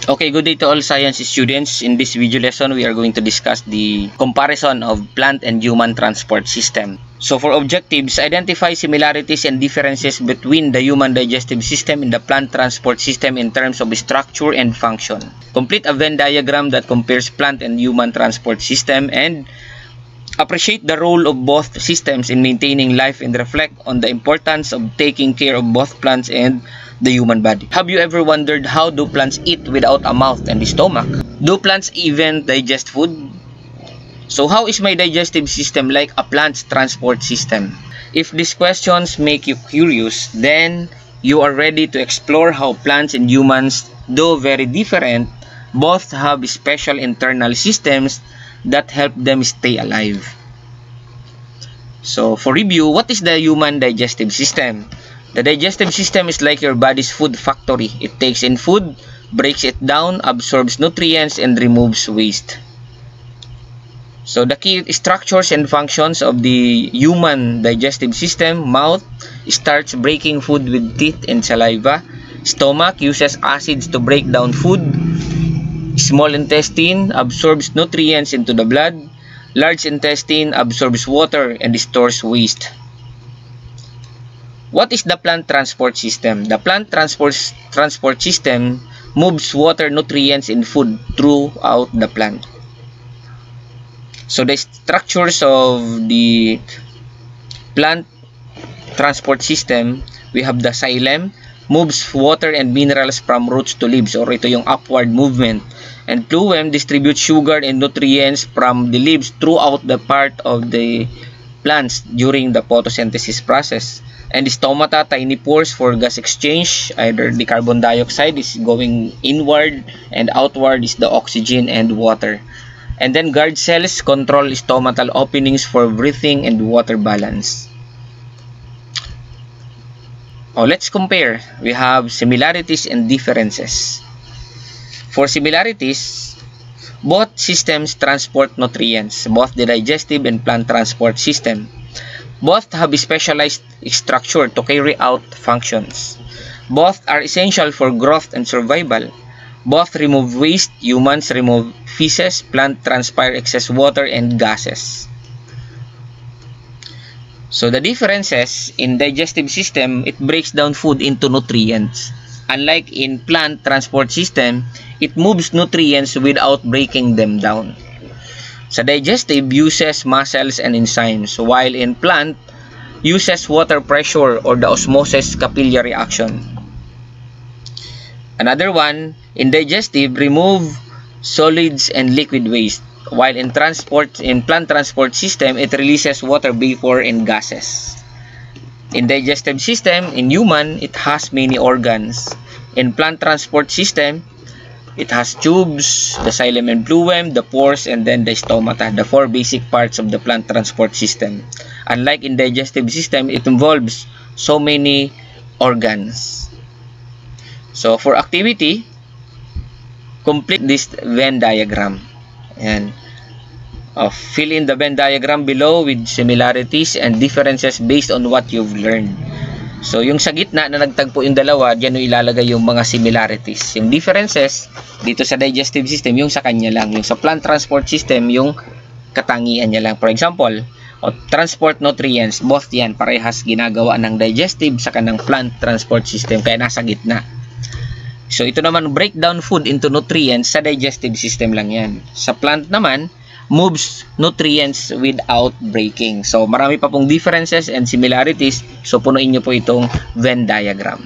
Okay, good day to all science students. In this video lesson, we are going to discuss the comparison of plant and human transport system. So for objectives, identify similarities and differences between the human digestive system and the plant transport system in terms of structure and function. Complete a Venn diagram that compares plant and human transport system, and appreciate the role of both systems in maintaining life and reflect on the importance of taking care of both plants and the human body. Have you ever wondered how do plants eat without a mouth and a stomach? Do plants even digest food? So how is my digestive system like a plant's transport system? If these questions make you curious, then you are ready to explore how plants and humans, though very different, both have special internal systems that help them stay alive. So for review, what is the human digestive system? The digestive system is like your body's food factory. It takes in food, breaks it down, absorbs nutrients, and removes waste. So the key structures and functions of the human digestive system: mouth starts breaking food with teeth and saliva. Stomach uses acids to break down food. Small intestine absorbs nutrients into the blood. Large intestine absorbs water and stores waste. What is the plant transport system? The plant transport system moves water, nutrients, and food throughout the plant. So the structures of the plant transport system, we have the xylem, moves water and minerals from roots to leaves, or ito yung upward movement. And phloem distributes sugar and nutrients from the leaves throughout the part of the plants during the photosynthesis process. And stomata, tiny pores for gas exchange. Either the carbon dioxide is going inward and outward is the oxygen and water. And then guard cells control stomatal openings for breathing and water balance. Let's compare. We have similarities and differences. For similarities, both systems transport nutrients, both the digestive and plant transport system. Both have a specialized structure to carry out functions. Both are essential for growth and survival. Both remove waste. Humans remove feces. Plant transpire excess water and gases. So the differences in digestive system, it breaks down food into nutrients. Unlike in plant transport system, it moves nutrients without breaking them down. Sa digestive, uses muscles and enzymes, while in plant, uses water pressure or the osmosis capillary action. Another one, in digestive, remove solids and liquid waste, while in plant transport system, it releases water vapor and gases. In digestive system, in human, it has many organs. In plant transport system, it has tubes, the xylem and phloem, the pores, and then the stomata, the four basic parts of the plant transport system. Unlike in digestive system, it involves so many organs. So for activity, complete this Venn diagram. And fill in the Venn diagram below with similarities and differences based on what you've learned. So, yung sa gitna na nagtagpo yung dalawa, dyan yung ilalagay yung mga similarities. Yung differences, dito sa digestive system, yung sa kanya lang. Yung sa plant transport system, yung katangian niya lang. For example, transport nutrients, both yan, parehas ginagawa ng digestive sa kanang plant transport system, kaya nasa gitna. So, ito naman, breakdown food into nutrients, sa digestive system lang yan. Sa plant naman, moves nutrients without breaking. So, marami pa pong differences and similarities. So, punuin nyo po itong Venn diagram.